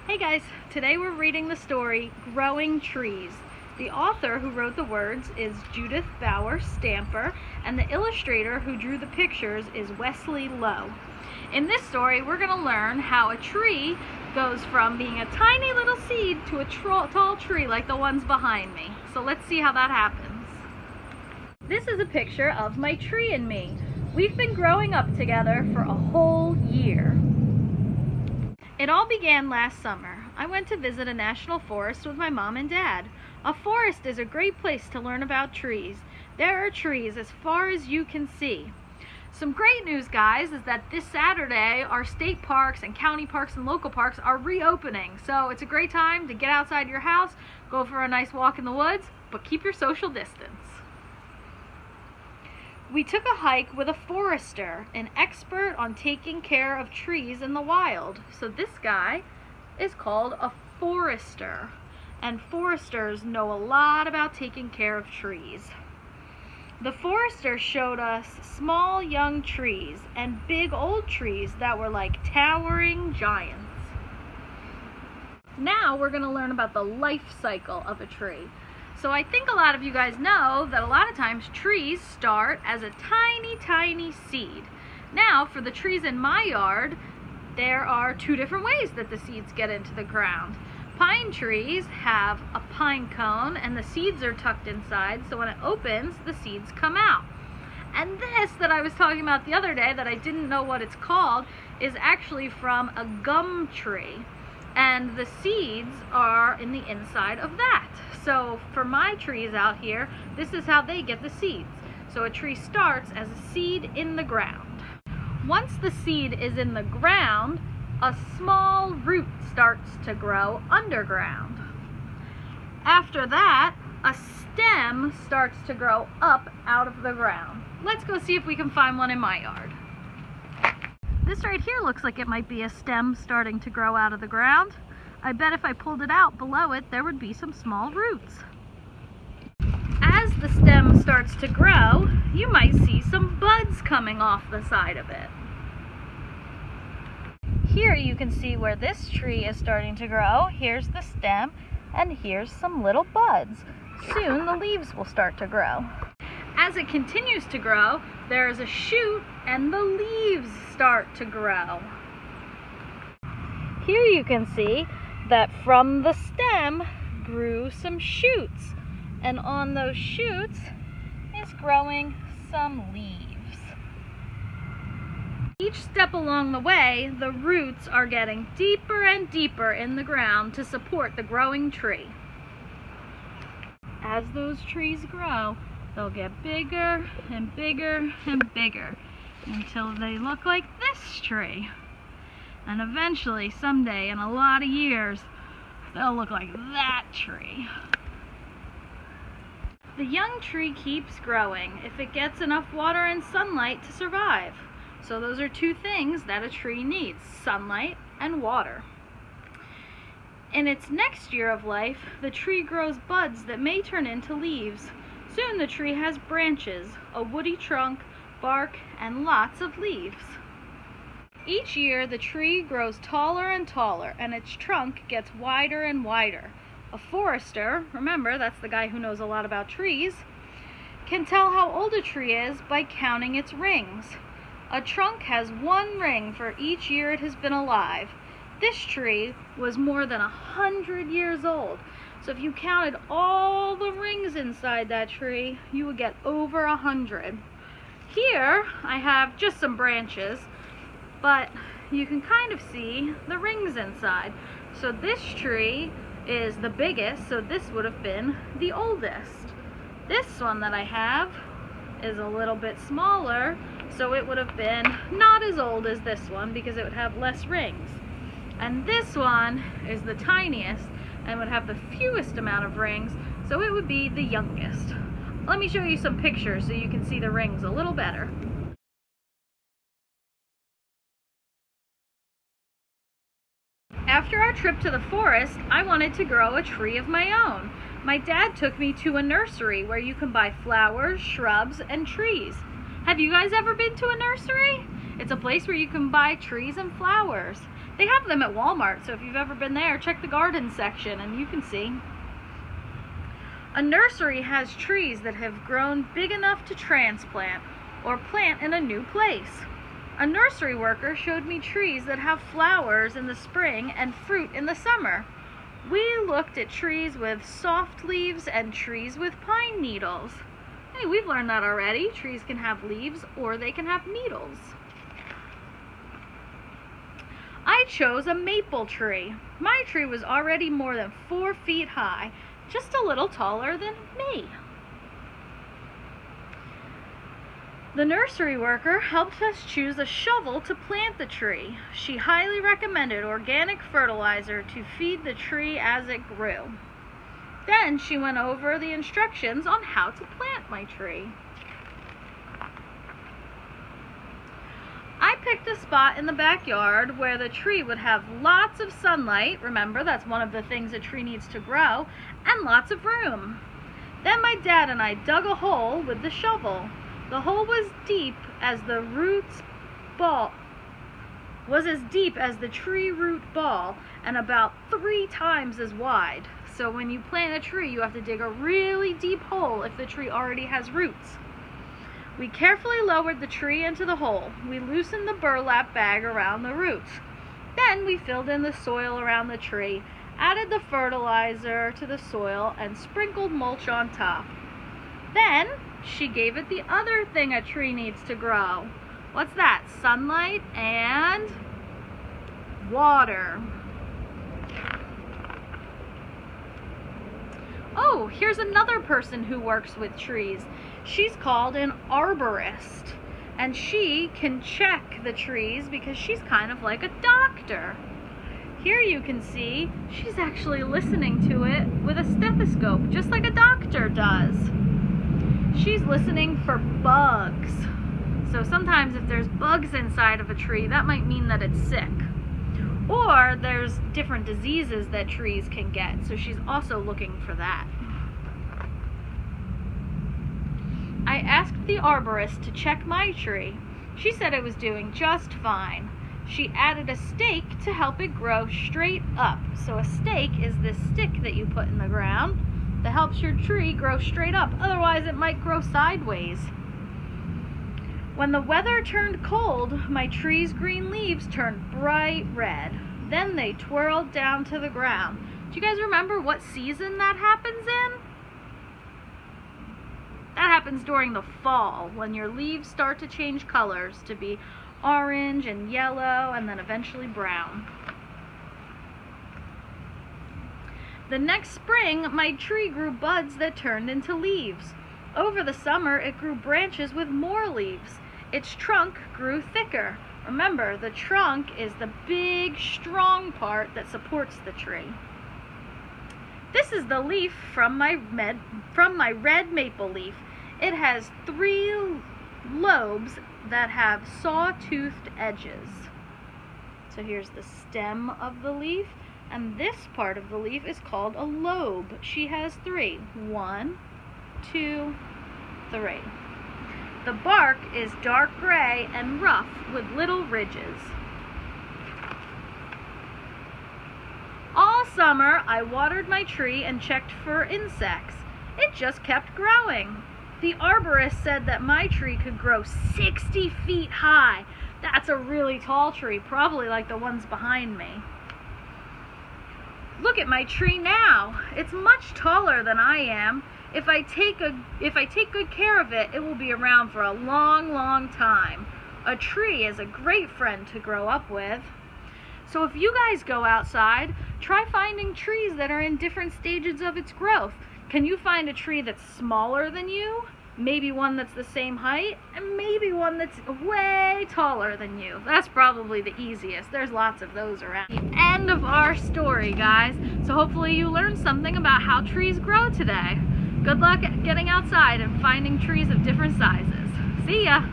Hey guys, today we're reading the story Growing Trees. The author who wrote the words is Judith Bauer Stamper, and the illustrator who drew the pictures is Wesley Lowe. In this story, we're going to learn how a tree goes from being a tiny little seed to a tall tree like the ones behind me. So let's see how that happens. This is a picture of my tree and me. We've been growing up together for a whole year. It all began last summer. I went to visit a national forest with my mom and dad. A forest is a great place to learn about trees. There are trees as far as you can see. Some great news, guys, is that this Saturday our state parks and county parks and local parks are reopening. So it's a great time to get outside your house, go for a nice walk in the woods, but keep your social distance. We took a hike with a forester, an expert on taking care of trees in the wild. So this guy is called a forester, and foresters know a lot about taking care of trees. The forester showed us small young trees and big old trees that were like towering giants. Now we're going to learn about the life cycle of a tree. So I think a lot of you guys know that a lot of times trees start as a tiny seed. Now for the trees in my yard, there are two different ways that the seeds get into the ground. Pine trees have a pine cone and the seeds are tucked inside, so when it opens, the seeds come out. And this that I was talking about the other day that I didn't know what it's called is actually from a gum tree. And the seeds are in the inside of that. So for my trees out here, this is how they get the seeds. So a tree starts as a seed in the ground. Once the seed is in the ground, a small root starts to grow underground. After that, a stem starts to grow up out of the ground. Let's go see if we can find one in my yard. This right here looks like it might be a stem starting to grow out of the ground. I bet if I pulled it out below it, there would be some small roots. As the stem starts to grow, you might see some buds coming off the side of it. Here you can see where this tree is starting to grow. Here's the stem, and here's some little buds. Soon the leaves will start to grow. As it continues to grow, there is a shoot and the leaves start to grow. Here you can see that from the stem grew some shoots, and on those shoots is growing some leaves. Each step along the way, the roots are getting deeper and deeper in the ground to support the growing tree. As those trees grow, they'll get bigger and bigger and bigger until they look like this tree. And eventually, someday, in a lot of years, they'll look like that tree. The young tree keeps growing if it gets enough water and sunlight to survive. So those are two things that a tree needs, sunlight and water. In its next year of life, the tree grows buds that may turn into leaves. Soon the tree has branches, a woody trunk, bark, and lots of leaves. Each year the tree grows taller and taller, and its trunk gets wider and wider. A forester, remember that's the guy who knows a lot about trees, can tell how old a tree is by counting its rings. A trunk has one ring for each year it has been alive. This tree was more than 100 years old. So if you counted all the rings inside that tree, you would get over 100. Here I have just some branches, but you can kind of see the rings inside. So this tree is the biggest, so this would have been the oldest. This one that I have is a little bit smaller, so it would have been not as old as this one because it would have less rings. And this one is the tiniest and would have the fewest amount of rings, so it would be the youngest. Let me show you some pictures so you can see the rings a little better. After our trip to the forest, I wanted to grow a tree of my own. My dad took me to a nursery where you can buy flowers, shrubs, and trees. Have you guys ever been to a nursery? It's a place where you can buy trees and flowers. They have them at Walmart, so if you've ever been there, check the garden section and you can see. A nursery has trees that have grown big enough to transplant or plant in a new place. A nursery worker showed me trees that have flowers in the spring and fruit in the summer. We looked at trees with soft leaves and trees with pine needles. Hey, we've learned that already. Trees can have leaves or they can have needles. I chose a maple tree. My tree was already more than 4 feet high, just a little taller than me. The nursery worker helped us choose a shovel to plant the tree. She highly recommended organic fertilizer to feed the tree as it grew. Then she went over the instructions on how to plant my tree. I picked a spot in the backyard where the tree would have lots of sunlight. Remember, that's one of the things a tree needs to grow, and lots of room. Then my dad and I dug a hole with the shovel. The hole was deep as the tree root ball and about 3 times as wide. So when you plant a tree, you have to dig a really deep hole if the tree already has roots. We carefully lowered the tree into the hole. We loosened the burlap bag around the roots. Then we filled in the soil around the tree, added the fertilizer to the soil, and sprinkled mulch on top. Then she gave it the other thing a tree needs to grow. What's that? Sunlight and water. Oh, here's another person who works with trees. She's called an arborist, and she can check the trees because she's kind of like a doctor. Here you can see she's actually listening to it with a stethoscope, just like a doctor does. She's listening for bugs. So sometimes if there's bugs inside of a tree, that might mean that it's sick. Or there's different diseases that trees can get, so she's also looking for that. I asked the arborist to check my tree. She said it was doing just fine. She added a stake to help it grow straight up. So a stake is this stick that you put in the ground that helps your tree grow straight up. Otherwise, it might grow sideways. When the weather turned cold, my tree's green leaves turned bright red. Then they twirled down to the ground. Do you guys remember what season that happens in? That happens during the fall, when your leaves start to change colors to be orange and yellow and then eventually brown. The next spring, my tree grew buds that turned into leaves. Over the summer, it grew branches with more leaves. Its trunk grew thicker. Remember, the trunk is the big, strong part that supports the tree. This is the leaf from my red maple leaf. It has 3 lobes that have saw-toothed edges. So here's the stem of the leaf, and this part of the leaf is called a lobe. She has 3. 1, 2, 3. The bark is dark gray and rough with little ridges. All summer, I watered my tree and checked for insects. It just kept growing. The arborist said that my tree could grow 60 feet high. That's a really tall tree, probably like the ones behind me. Look at my tree now. It's much taller than I am. If I take good care of it, it will be around for a long, long time. A tree is a great friend to grow up with. So if you guys go outside, try finding trees that are in different stages of its growth. Can you find a tree that's smaller than you? Maybe one that's the same height, and maybe one that's way taller than you. That's probably the easiest. There's lots of those around. The end of our story, guys. So hopefully you learned something about how trees grow today. Good luck getting outside and finding trees of different sizes. See ya!